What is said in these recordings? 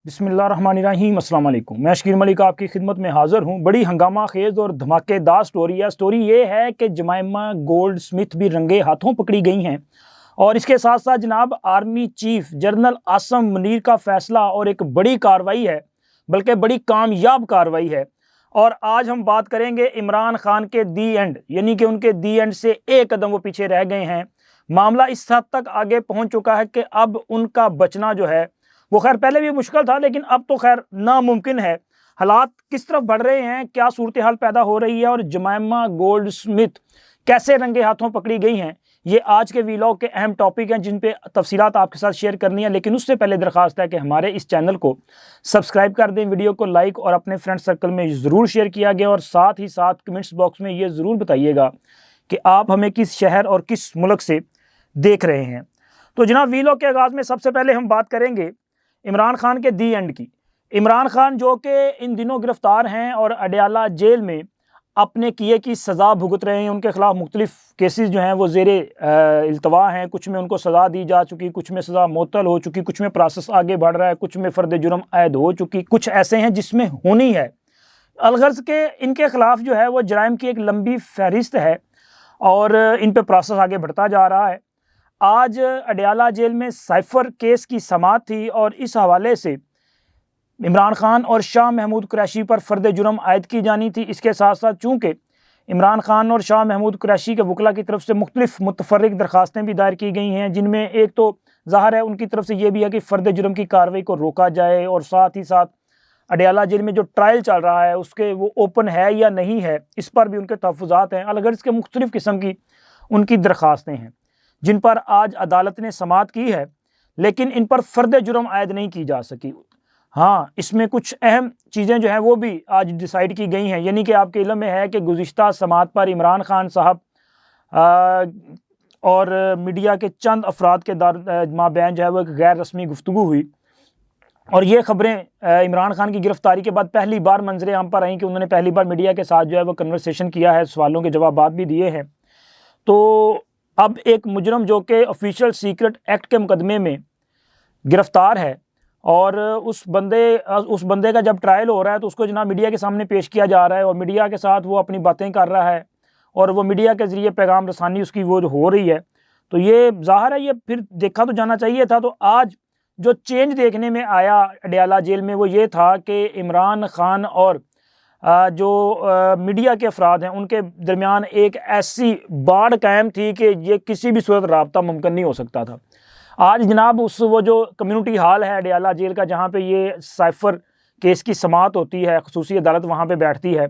बिस्मिल्लाहिर्रहमानिर्रहीम अस्सलाम वालेकुम। मैं शकील मलिक आपकी खिदमत में हाज़िर हूँ। बड़ी हंगामा खेज़ और धमाकेदार स्टोरी है। स्टोरी ये है कि जमाइमा गोल्ड स्मिथ भी रंगे हाथों पकड़ी गई हैं और इसके साथ साथ जनाब army chief general Asim Munir का फ़ैसला और एक बड़ी कार्रवाई है, बल्कि बड़ी कामयाब कार्रवाई है। और आज हम बात करेंगे इमरान खान के दी एंड, यानी कि उनके दी एंड से एक कदम वो पीछे रह गए हैं। मामला इस हद तक आगे पहुंच चुका है कि अब उनका बचना जो है वो खैर पहले भी मुश्किल था, लेकिन अब तो खैर नामुमकिन है। हालात किस तरफ बढ़ रहे हैं, क्या सूरत हाल पैदा हो रही है और जमाइमा गोल्ड स्मिथ कैसे रंगे हाथों पकड़ी गई हैं, ये आज के वीलॉग के अहम टॉपिक हैं जिन पे तफसीलात आपके साथ शेयर करनी है। लेकिन उससे पहले दरख्वास्त है कि हमारे इस चैनल को सब्सक्राइब कर दें, वीडियो को लाइक और अपने फ्रेंड सर्कल में ज़रूर शेयर किया गया, और साथ ही साथ कमेंट्स बॉक्स में ये ज़रूर बताइएगा कि आप हमें किस शहर और किस मुल्क से देख रहे हैं। तो जनाब वीलॉग के आगाज़ में सबसे पहले हम बात करेंगे इमरान खान के दी एंड की। इमरान खान जो कि इन दिनों गिरफ्तार हैं और अडयाला जेल में अपने किए की सज़ा भुगत रहे हैं। उनके खिलाफ मुख्तलिफ केसेस जो हैं वो ज़ेरे इल्तवा हैं। कुछ में उनको सज़ा दी जा चुकी, कुछ में सज़ा मुअत्तल हो चुकी, कुछ में प्रोसेस आगे बढ़ रहा है, कुछ में फ़र्द जुर्म आयद हो चुकी, कुछ ऐसे हैं जिसमें होनी है। अलगर्ज़ के इनके खिलाफ जो है वो जराइम की एक लंबी फहरिस्त है और इन पर प्रोसेस आगे बढ़ता जा रहा है। आज अडयाला जेल में साइफर केस की समाअत थी और इस हवाले से इमरान खान और शाह महमूद कुरैशी पर फ़र्द जुर्म आयद की जानी थी। इसके साथ साथ चूँकि इमरान खान और शाह महमूद कुरैशी के वकला की तरफ से मुख्तलिफ मुतफर्रिक दरख्वास्तें भी दायर की गई हैं, जिनमें एक तो ज़ाहिर है उनकी तरफ से ये भी है कि फ़र्द जुर्म की कार्रवाई को रोका जाए, और साथ ही साथ अडयाला जेल में जो ट्रायल चल रहा है उसके वो ओपन है या नहीं है, इस पर भी उनके तहफ़्फ़ुज़ात हैं। अलगर्ज़ के मुख्तलिफ़ किस्म की उनकी दरख्वास्तें हैं जिन पर आज अदालत ने समाअत की है, लेकिन इन पर फ़र्द जुर्म आयद नहीं की जा सकी। हाँ, इसमें कुछ अहम चीज़ें जो हैं वो भी आज डिसाइड की गई हैं। यानी कि आपके इल्म में है कि गुज़िश्ता समाअत पर इमरान खान साहब और मीडिया के चंद अफराद के माबैन जो है वो एक गैर रस्मी गुफ्तगू हुई, और ये ख़बरें इमरान खान की गिरफ़्तारी के बाद पहली बार मंजर आम पर आई कि उन्होंने पहली बार मीडिया के साथ जो है वो कन्वर्सेशन किया है, सवालों के जवाब भी दिए हैं। तो अब एक मुजरम जो कि ऑफिशियल सीक्रेट एक्ट के मुकदमे में गिरफ़्तार है और उस बंदे का जब ट्रायल हो रहा है तो उसको जनाब मीडिया के सामने पेश किया जा रहा है और मीडिया के साथ वो अपनी बातें कर रहा है और वो मीडिया के ज़रिए पैगाम रसानी उसकी वो हो रही है। तो ये ज़ाहिर है ये फिर देखा तो जाना चाहिए था। तो आज जो चेंज देखने में आया अडयाला जेल में वो ये था कि इमरान खान और जो मीडिया के अफराद हैं उनके दरमियान एक ऐसी बाड़ कायम थी कि ये किसी भी सूरत राब्ता मुमकिन नहीं हो सकता था। आज जनाब वो जो कम्युनिटी हॉल है अडयाला जेल का, जहाँ पे ये साइफर केस की समाअत होती है, ख़ुसूसी अदालत वहाँ पे बैठती है,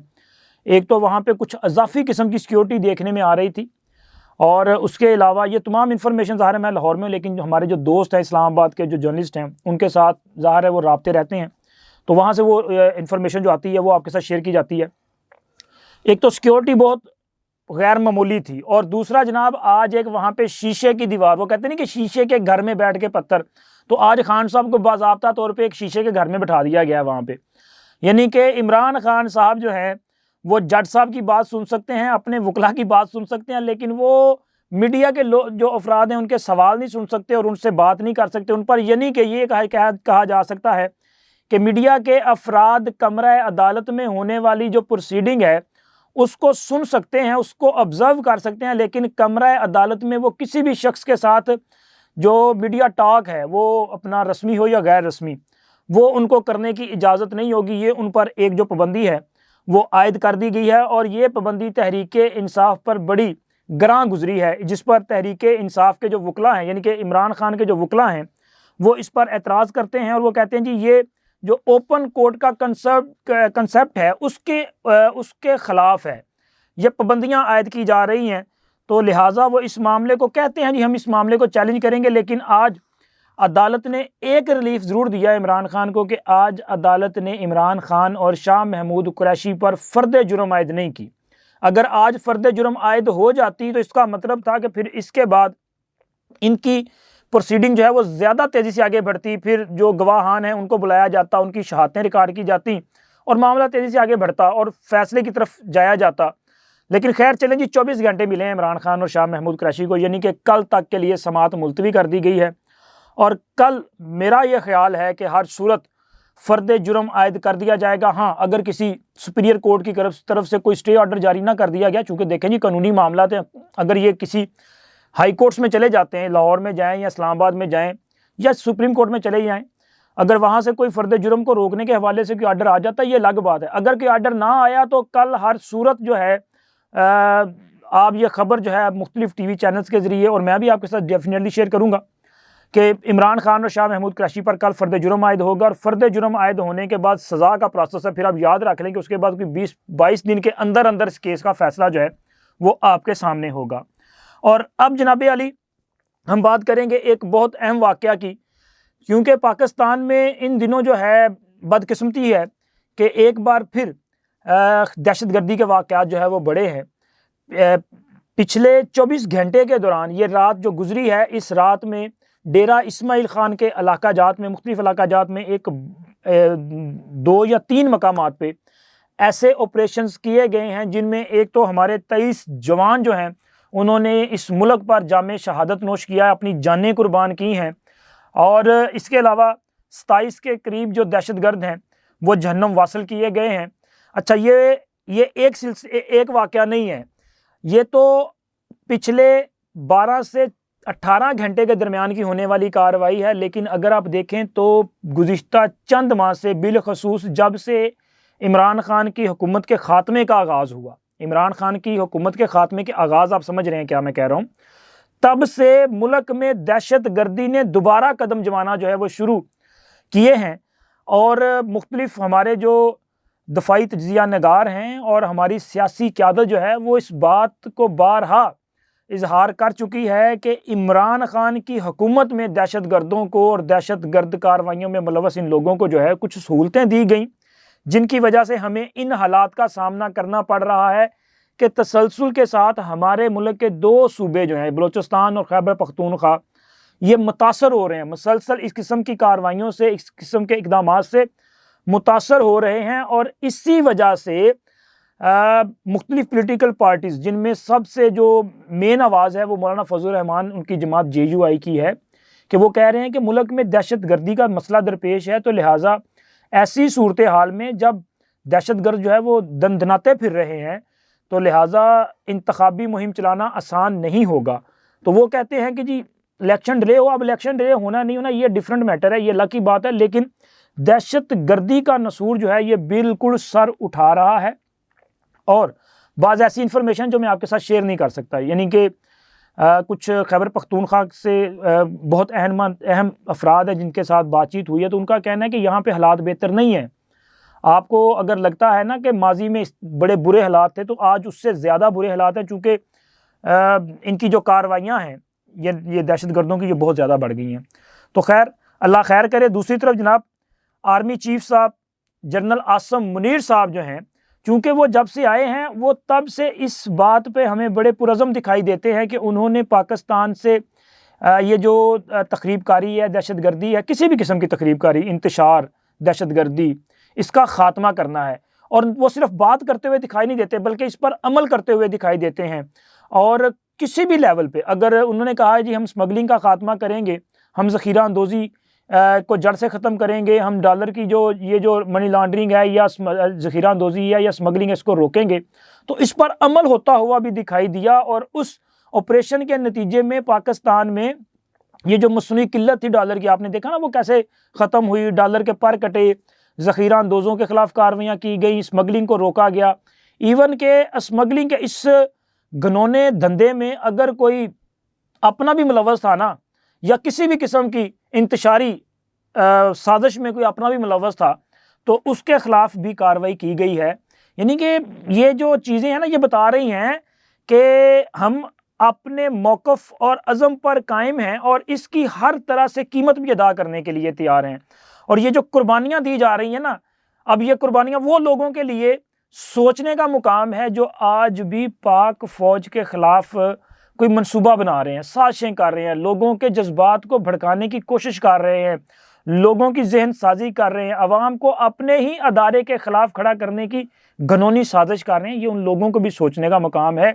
एक तो वहाँ पे कुछ अजाफी किस्म की सिक्योरिटी देखने में आ रही थी, और उसके अलावा ये तमाम इन्फॉर्मेशन ज़ाहिर है मैं लाहौर में, लेकिन जो हमारे जो दोस्त हैं इस्लामाबाद के जो जर्नलिस्ट हैं उनके साथ ज़ाहिर है वो राब्ते रहते हैं, तो वहाँ से वो इन्फॉर्मेशन जो आती है वो आपके साथ शेयर की जाती है। एक तो सिक्योरिटी बहुत गैर मामूली थी, और दूसरा जनाब आज एक वहाँ पे शीशे की दीवार, वो कहते नहीं कि शीशे के घर में बैठ के पत्थर, तो आज खान साहब को बाज़ाब्ता तौर पे एक शीशे के घर में बैठा दिया गया वहाँ पे। यानी कि इमरान खान साहब जो हैं वो जज साहब की बात सुन सकते हैं, अपने वकला की बात सुन सकते हैं, लेकिन वो मीडिया के जो अफराद हैं उनके सवाल नहीं सुन सकते और उनसे बात नहीं कर सकते उन पर। यानी कि ये कहा जा सकता है कि मीडिया के अफराद कमरा अदालत में होने वाली जो प्रोसीडिंग है उसको सुन सकते हैं, उसको ऑब्ज़र्व कर सकते हैं, लेकिन कमरा अदालत में वो किसी भी शख्स के साथ जो मीडिया टॉक है वो अपना रस्मी हो या गैर रस्मी, वो उनको करने की इजाज़त नहीं होगी। ये उन पर एक जो पाबंदी है वो आयद कर दी गई है, और ये पाबंदी तहरीक इंसाफ पर बड़ी ग्रां गुजरी है, जिस पर तहरीक इंसाफ के जो वकला हैं यानी कि इमरान खान के जो वकला हैं वो इस पर एतराज़ करते हैं और वो कहते हैं जी ये जो ओपन कोर्ट का कंसेप्ट है उसके ख़िलाफ़ है, ये पाबंदियाँ आयद की जा रही हैं। तो लिहाजा वो इस मामले को कहते हैं जी हम इस मामले को चैलेंज करेंगे। लेकिन आज अदालत ने एक रिलीफ ज़रूर दिया इमरान खान को कि आज अदालत ने इमरान खान और शाह महमूद कुरैशी पर फ़र्द जुर्म आयद नहीं की। अगर आज फ़र्द जुर्म आयद हो जाती तो इसका मतलब था कि फिर इसके बाद इनकी प्रोसीडिंग जो है वो ज़्यादा तेज़ी से आगे बढ़ती, फिर जो गवाहान हैं उनको बुलाया जाता, उनकी शहादतें रिकॉर्ड की जाती और मामला तेज़ी से आगे बढ़ता और फैसले की तरफ जाया जाता। लेकिन खैर चलें जी, 24 घंटे मिले हैं इमरान खान और शाह महमूद कुरैशी को, यानी कि कल तक के लिए समाअत मुलतवी कर दी गई है। और कल मेरा ये ख्याल है कि हर सूरत फ़र्द जुर्म आयद कर दिया जाएगा। हाँ, अगर किसी सुपीरियर कोर्ट की तरफ से कोई स्टे ऑर्डर जारी ना कर दिया गया, चूँकि देखें जी कानूनी मामला थे, अगर ये किसी हाई कोर्ट्स में चले जाते हैं, लाहौर में जाएँ या इस्लामाबाद में जाएँ या सुप्रीम कोर्ट में चले जाएँ, अगर वहाँ से कोई फ़र्द जुर्म को रोकने के हवाले से कोई आर्डर आ जाता है, ये अलग बात है। अगर कोई आर्डर ना आया तो कल हर सूरत जो है आप ये ख़बर जो है मुख्तलिफ TV चैनल्स के ज़रिए और मैं भी आपके साथ डेफिनेटली शेयर करूँगा कि इमरान खान और शाह महमूद कुरैशी पर कल फ़र्द जुर्म आयद होगा, और फ़र्द जुर्म आयद होने के बाद सज़ा का प्रोसेस है। फिर आप याद रख लें कि उसके बाद कोई 20-22 दिन के अंदर अंदर इस केस का फ़ैसला जो है वो आपके सामने होगा। और अब जनाब अली हम बात करेंगे एक बहुत अहम वाक़या की, क्योंकि पाकिस्तान में इन दिनों जो है बदकिस्मती है कि एक बार फिर दहशतगर्दी के वाक़यात जो है वो बढ़े हैं। पिछले 24 घंटे के दौरान ये रात जो गुजरी है, इस रात में डेरा इस्माइल ख़ान के इलाका जात में, मुख्तलिफ इलाका जात में एक 2 या 3 मकामात पे ऐसे ऑपरेशंस किए गए हैं जिनमें एक तो हमारे 23 जवान जो हैं उन्होंने इस मुल्क पर जामे शहादत नोश किया, अपनी जानें कुर्बान की हैं, और इसके अलावा 27 के करीब जो दहशतगर्द हैं वो जहन्नम वासल किए गए हैं। अच्छा, ये एक वाक़या नहीं है, ये तो पिछले 12 से 18 घंटे के दरमियान की होने वाली कार्रवाई है। लेकिन अगर आप देखें तो गुज़िश्ता चंद माह से, बिलखसूस जब से इमरान खान की हुकूमत के ख़ात्मे का आगाज़ हुआ, इमरान खान की हुकूमत के ख़ात्मे के आगाज़, आप समझ रहे हैं क्या मैं कह रहा हूँ, तब से मुल्क में दहशत गर्दी ने दोबारा कदम जमाना जो है वो शुरू किए हैं। और मुख्तलिफ हमारे जो दफ़ाई तज्ज़िया नगार हैं और हमारी सियासी क़यादत जो है वो इस बात को बारहा इजहार कर चुकी है कि इमरान खान की हुकूमत में दहशत गर्दों को और दहशत गर्द कार्रवाइयों में मुलव्वस इन लोगों को जो है कुछ सहूलतें दी गई, जिनकी वजह से हमें इन हालात का सामना करना पड़ रहा है कि तसलसल के साथ हमारे मुल्क के 2 सूबे जो हैं, बलूचिस्तान और खैबर पख्तूनख्वा, ये मुतासर हो रहे हैं, मुसलसल इस किस्म की कार्रवाइयों से, इस किस्म के इक़दामात से मुतासर हो रहे हैं। और इसी वजह से मुख्तलिफ पोलिटिकल पार्टीज़, जिनमें सबसे जो मेन आवाज़ है वो मौलाना फजल रहमान, उनकी जमात JUI की है, कि वो कह रहे हैं कि मुल्क में दहशत गर्दी का मसला दरपेश है, तो लिहाजा ऐसी सूरत हाल में जब दहशत गर्द जो है वो दंदनाते फिर रहे हैं, तो लिहाजा इंतखाबी मुहिम चलाना आसान नहीं होगा। तो वो कहते हैं कि जी इलेक्शन डिले हो, अब इलेक्शन डिले होना नहीं होना ये डिफरेंट मैटर है, ये अल्लाह की बात है, लेकिन दहशत गर्दी का नसूर जो है ये बिल्कुल सर उठा रहा है। और बाज़ ऐसी इन्फॉर्मेशन जो मैं आपके साथ शेयर नहीं कर सकता, यानी कि कुछ खैबर पख्तूनख्वा से बहुत अहम अफराद है जिनके साथ बातचीत हुई है, तो उनका कहना है कि यहाँ पे हालात बेहतर नहीं है। आपको अगर लगता है ना कि माजी में बड़े बुरे हालात थे, तो आज उससे ज़्यादा बुरे हालात हैं, चूँकि इनकी जो कार्रवाइयाँ हैं ये दहशत गर्दों की ये बहुत ज़्यादा बढ़ गई हैं। तो खैर अल्लाह खैर करे। दूसरी तरफ जनाब आर्मी चीफ साहब जनरल आसम मुनीर साहब जो हैं, चूँकि वो जब से आए हैं वो तब से इस बात पे हमें बड़े पुरज़म दिखाई देते हैं कि उन्होंने पाकिस्तान से ये जो तकरीबकारी है, दहशत गर्दी है, किसी भी किस्म की तकरीबकारी, इंतशार, दहशत गर्दी, इसका ख़ात्मा करना है। और वो सिर्फ बात करते हुए दिखाई नहीं देते, बल्कि इस पर अमल करते हुए दिखाई देते हैं। और किसी भी लेवल पे अगर उन्होंने कहा है जी हम स्मगलिंग का ख़ात्मा करेंगे, हम ज़ख़ीरा अंदोज़ी को जड़ से ख़त्म करेंगे, हम डॉलर की जो मनी लॉन्ड्रिंग है या ज़ख़ीरा अंदोज़ी है या स्मगलिंग है इसको रोकेंगे, तो इस पर अमल होता हुआ भी दिखाई दिया। और उस ऑपरेशन के नतीजे में पाकिस्तान में ये जो मसनूई किल्लत थी डॉलर की, आपने देखा ना वो कैसे ख़त्म हुई, डॉलर के पर कटे, ज़ख़ीरा अंदोज़ों के ख़िलाफ़ कार्रवाइयाँ की गई, स्मगलिंग को रोका गया। इवन के स्मगलिंग के इस घनौने धंधे में अगर कोई अपना भी मुलव्वस था ना, या किसी भी किस्म की इंतशारी साजिश में कोई अपना भी मुलव्वस था, तो उसके ख़िलाफ़ भी कार्रवाई की गई है। यानी कि ये जो चीज़ें हैं ना, ये बता रही हैं कि हम अपने मौक़िफ़ और अज़म पर कायम हैं और इसकी हर तरह से कीमत भी अदा करने के लिए तैयार हैं। और ये जो कुर्बानियाँ दी जा रही हैं ना, अब ये कुर्बानियाँ वो लोगों के लिए सोचने का मुकाम है जो आज भी पाक फ़ौज के ख़िलाफ़ कोई मंसूबा बना रहे हैं, साजिशें कर रहे हैं, लोगों के जज्बात को भड़काने की कोशिश कर रहे हैं, लोगों की जहन साजी कर रहे हैं, अवाम को अपने ही अदारे के ख़िलाफ़ खड़ा करने की घनौनी साजिश कर रहे हैं। ये उन लोगों को भी सोचने का मुकाम है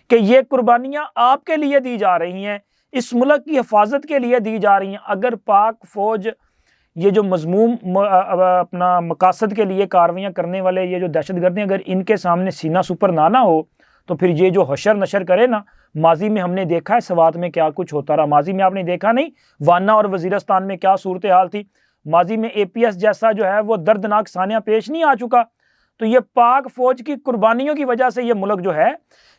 कि ये कुर्बानियाँ आपके लिए दी जा रही हैं, इस मुल्क की हिफाजत के लिए दी जा रही हैं। अगर पाक फ़ौज ये जो मजमूम अपना मकासद के लिए कार्रवाइयाँ करने वाले ये जो दहशतगर्द हैं, अगर इनके सामने सीना सुपर ना हो तो फिर ये जो हशर नशर करे ना, माजी में हमने देखा है सवात में क्या कुछ होता रहा। माजी में आपने देखा नहीं वाना और वजीरस्तान में क्या सूरत हाल थी। माजी में APS जैसा जो है वो दर्दनाक सानिया पेश नहीं आ चुका। तो ये पाक फौज की कुर्बानियों की वजह से ये मुल्क जो है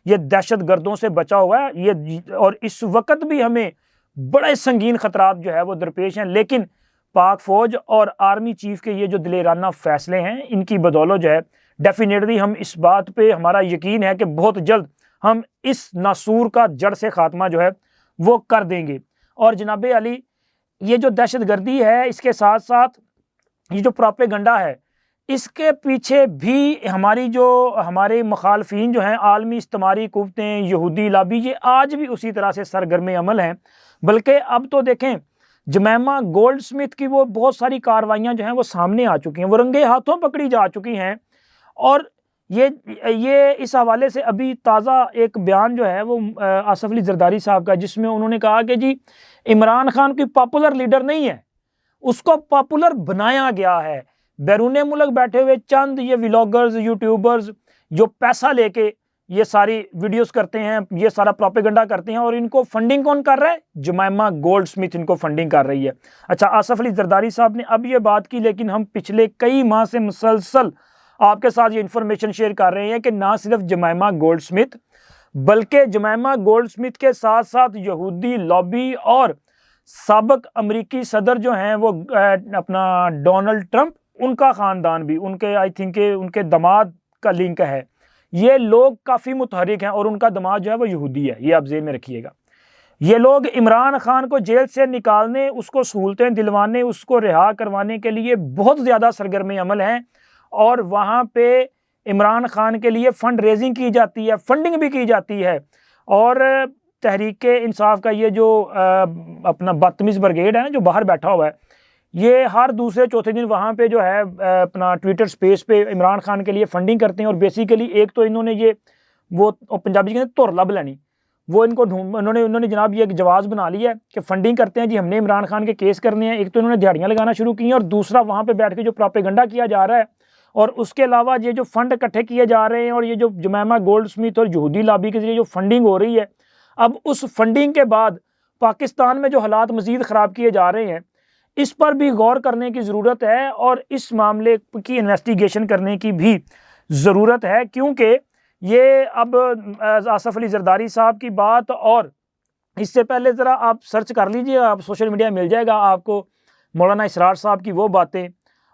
ये दहशत गर्दों से बचा हुआ है। ये और इस वक्त भी हमें बड़े संगीन खतरात जो है वो दरपेश हैं, लेकिन पाक फौज और आर्मी चीफ के ये जो दिलेराना फैसले हैं, इनकी बदौलत जो है डेफिनेटली हम इस बात पे हमारा यकीन है कि बहुत जल्द हम इस नासूर का जड़ से खात्मा जो है वो कर देंगे। और जनाब अली, ये जो दहशतगर्दी है, इसके साथ साथ ये जो प्रोपेगंडा है, इसके पीछे भी हमारे मुखालफीन जो हैं, आलमी इस्तेमारी कुव्वतें, यहूदी लाबी, ये आज भी उसी तरह से सरगर्म अमल हैं। बल्कि अब तो देखें जमैमा गोल्डस्मिथ की वो बहुत सारी कार्रवाइयाँ जो हैं वो सामने आ चुकी हैं, वो रंगे हाथों पकड़ी जा चुकी हैं। और ये इस हवाले से अभी ताज़ा एक बयान जो है वो आसफ अली जरदारी साहब का, जिसमें उन्होंने कहा कि जी इमरान खान कोई पॉपुलर लीडर नहीं है, उसको पॉपुलर बनाया गया है। बैरून मुल्क बैठे हुए चंद ये व्लॉगर्स, यूट्यूबर्स जो पैसा लेके ये सारी वीडियोस करते हैं, ये सारा प्रोपेगेंडा करते हैं, और इनको फंडिंग कौन कर रहा है? जमैमा गोल्डस्मिथ इनको फंडिंग कर रही है। अच्छा, आसफ अली जरदारी साहब ने अब ये बात की, लेकिन हम पिछले कई माह से मुसलसल आपके साथ ये इंफॉर्मेशन शेयर कर रहे हैं कि ना सिर्फ जमैमा गोल्डस्मिथ, बल्कि जमैमा गोल्डस्मिथ के साथ साथ यहूदी लॉबी और साबिक अमरीकी सदर जो हैं वो अपना डोनाल्ड ट्रंप, उनका ख़ानदान भी, उनके आई थिंक उनके दामाद का लिंक है। ये लोग काफ़ी मुतहरिक हैं और उनका दामाद जो है वो यहूदी है, ये आप ज़हन में रखिएगा। ये लोग इमरान खान को जेल से निकालने, उसको सहूलतें दिलवाने, उसको रिहा करवाने के लिए बहुत ज़्यादा सरगर्म अमल हैं। और वहाँ पे इमरान खान के लिए फ़ंड रेजिंग की जाती है, फंडिंग भी की जाती है। और तहरीक इंसाफ का ये जो अपना बदतमीज़ ब्रिगेड है जो बाहर बैठा हुआ है, ये हर दूसरे चौथे दिन वहाँ पे जो है अपना ट्विटर स्पेस पे इमरान खान के लिए फंडिंग करते हैं। और बेसिकली एक तो इन्होंने ये वो पंजाबी कहते हैं तोर लब लेनी, वो इनको उन्होंने जनाब ये एक जवाज़ बना लिया है कि फंडिंग करते हैं जी, हमने इमरान खान के केस करने हैं। एक तो इन्होंने दिहाड़ियाँ लगाना शुरू की हैं, और दूसरा वहाँ पे बैठ के जो प्रोपेगेंडा किया जा रहा है, और उसके अलावा ये जो फंड इकट्ठे किए जा रहे हैं, और ये जो जमैमा गोल्डस्मिथ और यहूदी लाबी के जरिए जो फंडिंग हो रही है, अब उस फंडिंग के बाद पाकिस्तान में जो हालात मज़ीद ख़राब किए जा रहे हैं, इस पर भी गौर करने की ज़रूरत है और इस मामले की इन्वेस्टिगेशन करने की भी ज़रूरत है। क्योंकि ये अब आसफ अली जरदारी साहब की बात, और इससे पहले ज़रा आप सर्च कर लीजिए, आप सोशल मीडिया मिल जाएगा आपको मौलाना इसरार साहब की वो बातें,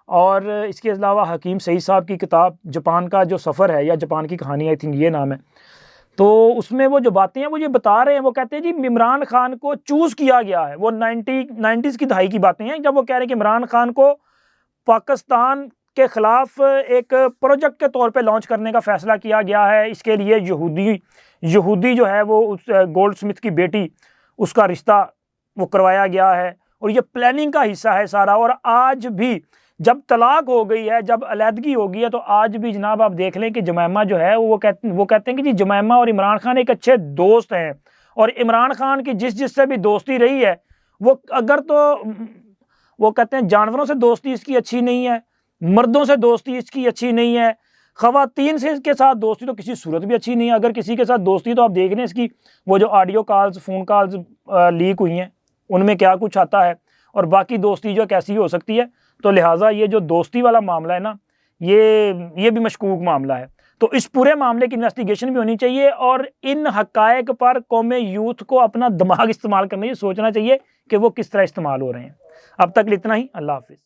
और इसके अलावा हकीम सईद साहब की किताब जापान का जो सफ़र है, या जापान की कहानी, आई थिंक ये नाम है। तो उसमें वो जो बातें हैं वो ये बता रहे हैं, वो कहते हैं जी इमरान खान को चूज़ किया गया है। वो 90s की दहाई की बातें हैं, जब वो कह रहे हैं कि इमरान खान को पाकिस्तान के ख़िलाफ़ एक प्रोजेक्ट के तौर पे लॉन्च करने का फ़ैसला किया गया है। इसके लिए यहूदी जो है वो उस गोल्डस्मिथ की बेटी, उसका रिश्ता वो करवाया गया है, और ये प्लानिंग का हिस्सा है सारा। और आज भी जब तलाक हो गई है, जब अलहदगी हो गई है, तो आज भी जनाब आप देख लें कि जमैमा जो है वो कहते हैं कि जी जमैमा और इमरान खान एक अच्छे दोस्त हैं। और इमरान खान की जिससे भी दोस्ती रही है, वो अगर तो वो कहते हैं जानवरों से दोस्ती इसकी अच्छी नहीं है, मर्दों से दोस्ती इसकी अच्छी नहीं है, ख़वातीन से इसके साथ दोस्ती तो किसी सूरत भी अच्छी नहीं है। अगर किसी के साथ दोस्ती तो आप देख लें इसकी वो जो audio calls, phone calls leak हुई हैं, उनमें क्या कुछ आता है, और बाकी दोस्ती जो कैसी हो सकती है। तो लिहाजा ये जो दोस्ती वाला मामला है ना, ये भी मशकूक मामला है। तो इस पूरे मामले की इन्वेस्टिगेशन भी होनी चाहिए, और इन हक़ायक़ पर कौम यूथ को अपना दिमाग इस्तेमाल करना चाहिए, सोचना चाहिए कि वो किस तरह इस्तेमाल हो रहे हैं। अब तक इतना ही, अल्लाह हाफ़िज़।